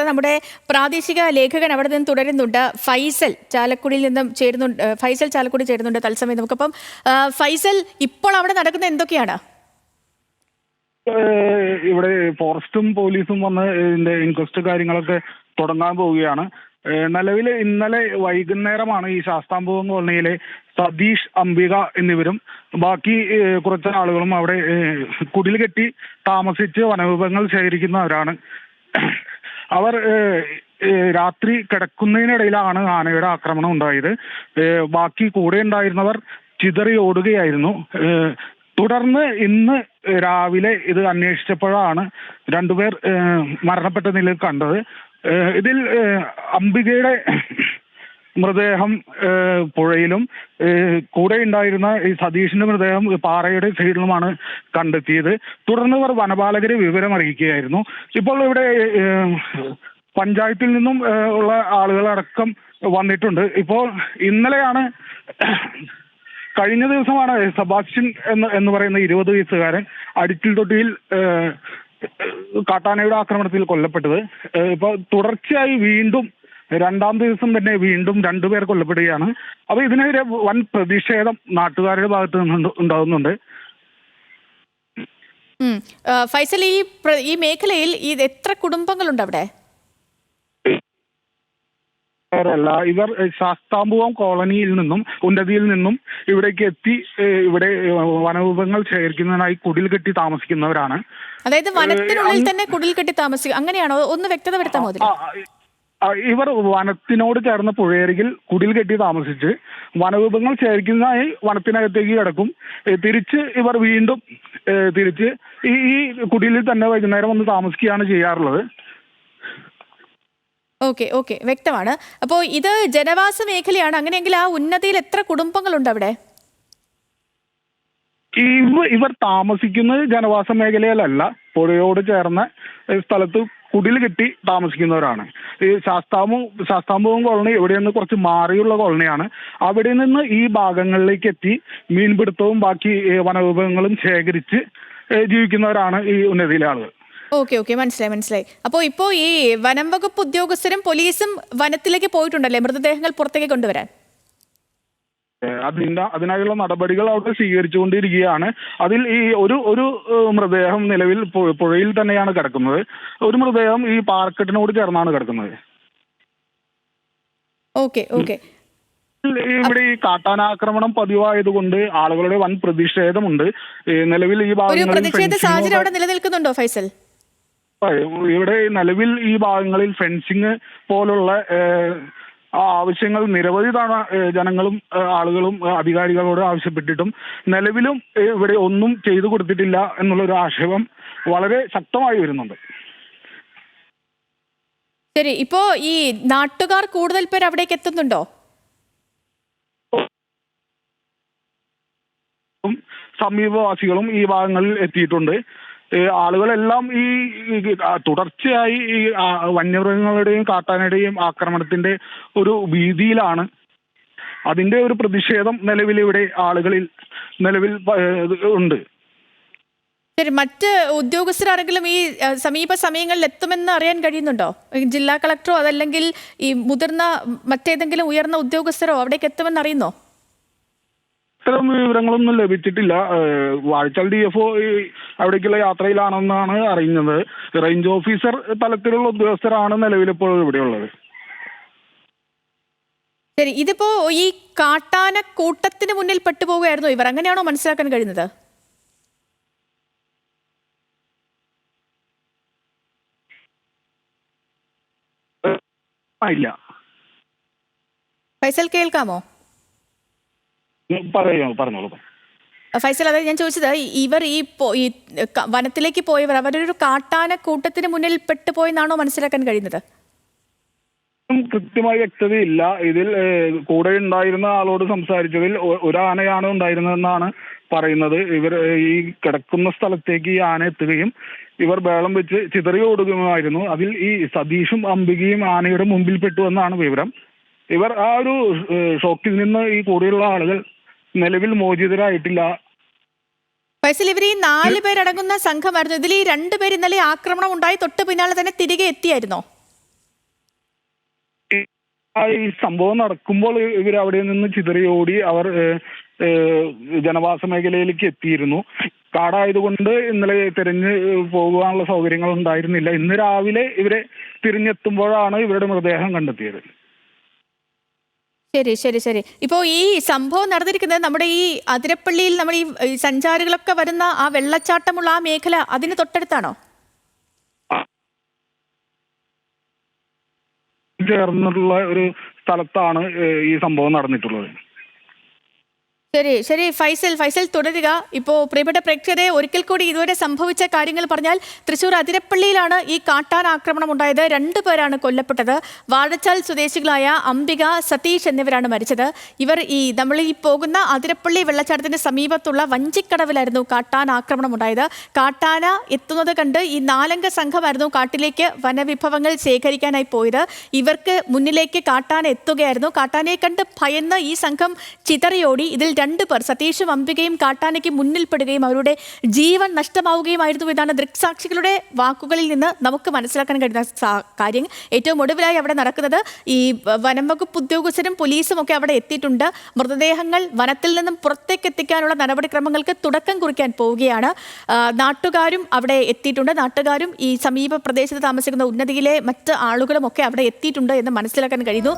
നമ്മുടെ പ്രാദേശിക ലേഖകൻ അവിടെ നിന്ന് തുടരുന്നുണ്ട്. ഫൈസൽ ചാലക്കുടിയിൽ നിന്നും ചേരുന്നുണ്ട്. ഫൈസൽ ചാലക്കുടി ചേരുന്നുണ്ട് തത്സമയം നമുക്കപ്പം. ഫൈസൽ, ഇപ്പോൾ അവിടെ നടക്കുന്ന എന്തൊക്കെയാണ്? ഇവിടെ ഫോറസ്റ്റും പോലീസും വന്ന് ഇതിന്റെ ഇൻക്വസ്റ്റ് കാര്യങ്ങളൊക്കെ തുടങ്ങാൻ പോവുകയാണ്. നിലവിൽ ഇന്നലെ വൈകുന്നേരമാണ് ഈ ശാസ്താംപൂവം കോളനിയിലെ സതീഷ്, അംബിക എന്നിവരും ബാക്കി കുറച്ച് ആളുകളും അവിടെ കുടിൽ കെട്ടി താമസിച്ച് വനവിഭവങ്ങൾ ശേഖരിക്കുന്നവരാണ്. അവർ രാത്രി കിടക്കുന്നതിനിടയിലാണ് ആനയുടെ ആക്രമണം ഉണ്ടായത്. ബാക്കി കൂടെ ഉണ്ടായിരുന്നവർ ചിതറി ഓടുകയായിരുന്നു. തുടർന്ന് ഇന്ന് രാവിലെ ഇത് അന്വേഷിച്ചപ്പോഴാണ് രണ്ടുപേർ മരണപ്പെട്ട നിലയിൽ കണ്ടത്. ഇതിൽ അംബികയുടെ മൃതദേഹം പുഴയിലും കൂടെ ഉണ്ടായിരുന്ന ഈ സതീഷിന്റെ മൃതദേഹം പാറയുടെ സൈഡിലുമാണ് കണ്ടെത്തിയത്. തുടർന്ന് ഇവർ വനപാലകരെ വിവരം അറിയിക്കുകയായിരുന്നു. ഇപ്പോൾ ഇവിടെ പഞ്ചായത്തിൽ നിന്നും ഉള്ള ആളുകളടക്കം വന്നിട്ടുണ്ട്. ഇപ്പോൾ ഇന്നലെയാണ്, കഴിഞ്ഞ ദിവസമാണ് സെബാസ്റ്റ്യൻ എന്ന് പറയുന്ന 20 വയസ്സുകാരൻ അടിച്ചിൽ തൊട്ടിയിൽ കാട്ടാനയുടെ ആക്രമണത്തിൽ കൊല്ലപ്പെട്ടത്. ഇപ്പൊ തുടർച്ചയായി വീണ്ടും രണ്ടാം ദിവസം തന്നെ വീണ്ടും 2 പേർ കൊല്ലപ്പെടുകയാണ്. അപ്പൊ ഇതിനെതിരെ വൻ പ്രതിഷേധം നാട്ടുകാരുടെ ഭാഗത്ത് നിന്ന് ഉണ്ടാകുന്നുണ്ട്. ഫൈസൽ, ഈ മേഖലയിൽ എത്ര കുടുംബങ്ങളുണ്ട് അവിടെ? ഇവർ ശാസ്താംപൂവം കോളനിയിൽ നിന്നും ഉന്നതിയിൽ നിന്നും ഇവിടേക്ക് എത്തി ഇവിടെ വനവിഭവങ്ങൾ ശേഖരിക്കുന്നതിനായി കുടിൽ കെട്ടി താമസിക്കുന്നവരാണ്. അതായത് വനത്തിനുള്ളിൽ തന്നെ കുടിൽ കെട്ടി താമസിക്കുക, അങ്ങനെയാണോ? ഒന്ന് വ്യക്തത വരുത്താമോ? ഇവർ വനത്തിനോട് ചേർന്ന പുഴയരികിൽ കുടിൽ കെട്ടി താമസിച്ച് വനവിഭവങ്ങൾ ശേഖരിക്കുന്നതായി വനത്തിനകത്തേക്ക് കിടക്കും. തിരിച്ച് ഇവർ വീണ്ടും തിരിച്ച് ഈ കുടിലിൽ തന്നെ വൈകുന്നേരം വന്ന് താമസിക്കുകയാണ് ചെയ്യാറുള്ളത്. ഓക്കെ, വ്യക്തമാണ്. അപ്പോൾ ഇത് ജനവാസ മേഖലയാണ്. അങ്ങനെയെങ്കിൽ ആ ഉന്നതിയിൽ എത്ര കുടുംബങ്ങളുണ്ട് അവിടെ? ഇവർ താമസിക്കുന്നത് ജനവാസ മേഖലയിലല്ല, പുഴയോട് ചേർന്ന സ്ഥലത്ത് കുടിൽ കെട്ടി താമസിക്കുന്നവരാണ്. ഈ ശാസ്താംപൂവം കോളനി ഇവിടെ നിന്ന് കുറച്ച് മാറിയുള്ള കോളനിയാണ്. അവിടെ നിന്ന് ഈ ഭാഗങ്ങളിലേക്ക് എത്തി മീൻപിടുത്തവും ബാക്കി വനവിഭവങ്ങളും ശേഖരിച്ച് ജീവിക്കുന്നവരാണ് ഈ ഉന്നതിയിലെ ആളുകൾ. ഓക്കെ, മനസ്സിലായി. അപ്പോൾ ഇപ്പോൾ ഈ വനം വകുപ്പ് ഉദ്യോഗസ്ഥരും പോലീസും വനത്തിലേക്ക് പോയിട്ടുണ്ടല്ലേ മൃതദേഹങ്ങൾ പുറത്തേക്ക് കൊണ്ടുവരാൻ? അതിനായുള്ള നടപടികൾ അവിടെ സ്വീകരിച്ചുകൊണ്ടിരിക്കുകയാണ്. അതിൽ ഈ ഒരു മൃതദേഹം നിലവിൽ പുഴയിൽ തന്നെയാണ് കിടക്കുന്നത്. ഒരു മൃതദേഹം ഈ പാറക്കെട്ടിനോട് ചേർന്നാണ് കിടക്കുന്നത്. ഓക്കെ. ഇവിടെ ഈ കാട്ടാനാക്രമണം പതിവായതുകൊണ്ട് ആളുകളുടെ വൻ പ്രതിഷേധമുണ്ട്. നിലവിൽ ഈ പ്രതിഷേധ സാഹചര്യം അവിടെ നിലനിൽക്കുന്നുണ്ടോ ഫൈസൽ? ഇവിടെ നിലവിൽ ഈ ഭാഗങ്ങളിൽ ഫെൻസിങ് പോലുള്ള ആവശ്യങ്ങൾ നിരവധി തവണ ജനങ്ങളും ആളുകളും അധികാരികളോട് ആവശ്യപ്പെട്ടിട്ടും നിലവിലും ഇവിടെ ഒന്നും ചെയ്തു കൊടുത്തിട്ടില്ല എന്നുള്ളൊരു ആക്ഷേപം വളരെ ശക്തമായി വരുന്നുണ്ട്. ശരി, ഇപ്പോ ഈ നാട്ടുകാർ കൂടുതൽ പേർ അവിടേക്ക് എത്തുന്നുണ്ടോ? സമീപവാസികളും ഈ ഭാഗങ്ങളിൽ എത്തിയിട്ടുണ്ട്. ആളുകളെല്ലാം ഈ തുടർച്ചയായി ഈ വന്യമൃഗങ്ങളുടെയും കാട്ടാനയുടെയും ആക്രമണത്തിന്റെ ഒരു ഭീതിയിലാണ്. അതിന്റെ ഒരു പ്രതിഷേധം നിലവിലിവിടെ ആളുകളിൽ ഉണ്ട്. ശരി, മറ്റ് ഉദ്യോഗസ്ഥരാണെങ്കിലും ഈ സമീപ സമയങ്ങളിൽ എത്തുമെന്ന് അറിയാൻ കഴിയുന്നുണ്ടോ? ജില്ലാ കളക്ടറോ അതല്ലെങ്കിൽ ഈ മുതിർന്ന മറ്റേതെങ്കിലും ഉയർന്ന ഉദ്യോഗസ്ഥരോ അവിടേക്ക് എത്തുമെന്ന് അറിയുന്നോ? ഇത്തരം വിവരങ്ങളൊന്നും ലഭിച്ചിട്ടില്ല. വാഴച്ചാൽ DFO അവിടേക്കുള്ള യാത്രയിലാണെന്നാണ് അറിയുന്നത്. റേഞ്ച് ഓഫീസർ തലത്തിലുള്ള ഉദ്യോഗസ്ഥരാണ് നിലവിലിപ്പോൾ ഇവിടെയുള്ളത്. ശരി, ഇതിപ്പോ ഈ കാട്ടാന കൂട്ടത്തിന് മുന്നിൽ പെട്ടുപോകുകയായിരുന്നു ഇവർ, അങ്ങനെയാണോ മനസ്സിലാക്കാൻ കഴിയുന്നത്? ഇല്ല. ഫൈസൽ, കേൾക്കാമോ? പറഞ്ഞോളൂ ഫൈസൽ. അതായത് ഞാൻ ചോദിച്ചത്, ഇവർ ഈ വനത്തിലേക്ക് പോയവർ അവരൊരു കാട്ടാന കൂട്ടത്തിന് മുന്നിൽ പെട്ടുപോയെന്നാണോ മനസ്സിലാക്കാൻ കഴിയുന്നത്? കൃത്യമായി വ്യക്തതയില്ല. ഇതിൽ കൂടെ ഉണ്ടായിരുന്ന ആളോട് സംസാരിച്ചതിൽ ഒരു ആനയാണ് ഉണ്ടായിരുന്നതെന്നാണ് പറയുന്നത്. ഇവർ ഈ കിടക്കുന്ന സ്ഥലത്തേക്ക് ഈ ആന എത്തുകയും ഇവർ ബേളം വെച്ച് ചിതറി ഓടുകയുമായിരുന്നു. അതിൽ ഈ സതീഷും അംബികയും ആനയുടെ മുമ്പിൽ പെട്ടുവെന്നാണ് വിവരം. ഇവർ ആ ഒരു ഷോക്കിൽ നിന്ന് ഈ കൂടെയുള്ള ആളുകൾ നിലവിൽ മോചിതരായിട്ടില്ല. ഫൈസൽ, ഇവർ ഈ 4 പേരടങ്ങുന്ന സംഘമായിരുന്നു. ഇതിൽ ഈ 2 പേർ ഇന്നലെ ആക്രമണം ഉണ്ടായി തൊട്ട് പിന്നാലെ തന്നെ തിരികെ എത്തിയായിരുന്നോ? ഈ സംഭവം നടക്കുമ്പോൾ ഇവർ അവിടെ നിന്ന് ചിതറിയോടി അവർ ജനവാസ മേഖലയിലേക്ക് എത്തിയിരുന്നു. കാടായതുകൊണ്ട് ഇന്നലെ തിരഞ്ഞ് പോകാനുള്ള സൗകര്യങ്ങൾ ഉണ്ടായിരുന്നില്ല. ഇന്ന് രാവിലെ ഇവരെ തിരിഞ്ഞെത്തുമ്പോഴാണ് ഇവരുടെ മൃതദേഹം കണ്ടെത്തിയത്. ശരി ശരി ശരി. ഇപ്പോൾ ഈ സംഭവം നടന്നിരിക്കുന്നത് നമ്മുടെ ഈ അതിരപ്പള്ളിയിൽ നമ്മൾ ഈ സഞ്ചാരികളൊക്കെ വരുന്ന ആ വെള്ളച്ചാട്ടമുള്ള ആ മേഖല അതിന് തൊട്ടടുത്താണോ? ചേർന്നിട്ടുള്ള ഒരു സ്ഥലത്താണ് ഈ സംഭവം നടന്നിട്ടുള്ളത്. ശരി ശരി. ഫൈസൽ തുടരുക. ഇപ്പോൾ പ്രിയപ്പെട്ട പ്രേക്ഷകരെ ഒരിക്കൽ കൂടി ഇതുവരെ സംഭവിച്ച കാര്യങ്ങൾ പറഞ്ഞാൽ തൃശ്ശൂർ അതിരപ്പള്ളിയിലാണ് ഈ കാട്ടാന ആക്രമണം ഉണ്ടായത്. 2 പേരാണ് കൊല്ലപ്പെട്ടത്. വാഴച്ചാൽ സ്വദേശികളായ അംബിക, സതീഷ് എന്നിവരാണ് മരിച്ചത്. ഇവർ നമ്മൾ ഈ പോകുന്ന അതിരപ്പള്ളി വെള്ളച്ചാട്ടത്തിന്റെ സമീപത്തുള്ള വഞ്ചിക്കടവിലായിരുന്നു കാട്ടാന ആക്രമണം ഉണ്ടായത്. കാട്ടാന എത്തുന്നത് കണ്ട് ഈ 4 സംഘമായിരുന്നു കാട്ടിലേക്ക് വനവിഭവങ്ങൾ ശേഖരിക്കാനായി പോയത്. ഇവർക്ക് മുന്നിലേക്ക് കാട്ടാന എത്തുകയായിരുന്നു. കാട്ടാനയെ കണ്ട് ഭയന്ന് ഈ സംഘം ചിതറിയോടി. ഇതിൽ 2 പേർ, സതീഷും അംബികയും, കാട്ടാനയ്ക്ക് മുന്നിൽപ്പെടുകയും അവരുടെ ജീവൻ നഷ്ടമാവുകയുമായിരുന്നു. ഇതാണ് ദൃക്സാക്ഷികളുടെ വാക്കുകളിൽ നിന്ന് നമുക്ക് മനസ്സിലാക്കാൻ കഴിയുന്ന കാര്യം. ഏറ്റവും ഒടുവിലായി അവിടെ നടക്കുന്നത് ഈ വനംവകുപ്പ് ഉദ്യോഗസ്ഥരും പോലീസും ഒക്കെ അവിടെ എത്തിയിട്ടുണ്ട്. മൃതദേഹങ്ങൾ വനത്തിൽ നിന്നും പുറത്തേക്ക് എത്തിക്കാനുള്ള നടപടിക്രമങ്ങൾക്ക് തുടക്കം കുറിക്കാൻ പോവുകയാണ്. നാട്ടുകാരും അവിടെ എത്തിയിട്ടുണ്ട്. നാട്ടുകാരും ഈ സമീപ പ്രദേശത്ത് താമസിക്കുന്ന ഉന്നതിയിലെ മറ്റ് ആളുകളും ഒക്കെ അവിടെ എത്തിയിട്ടുണ്ട് എന്ന് മനസ്സിലാക്കാൻ കഴിയുന്നു.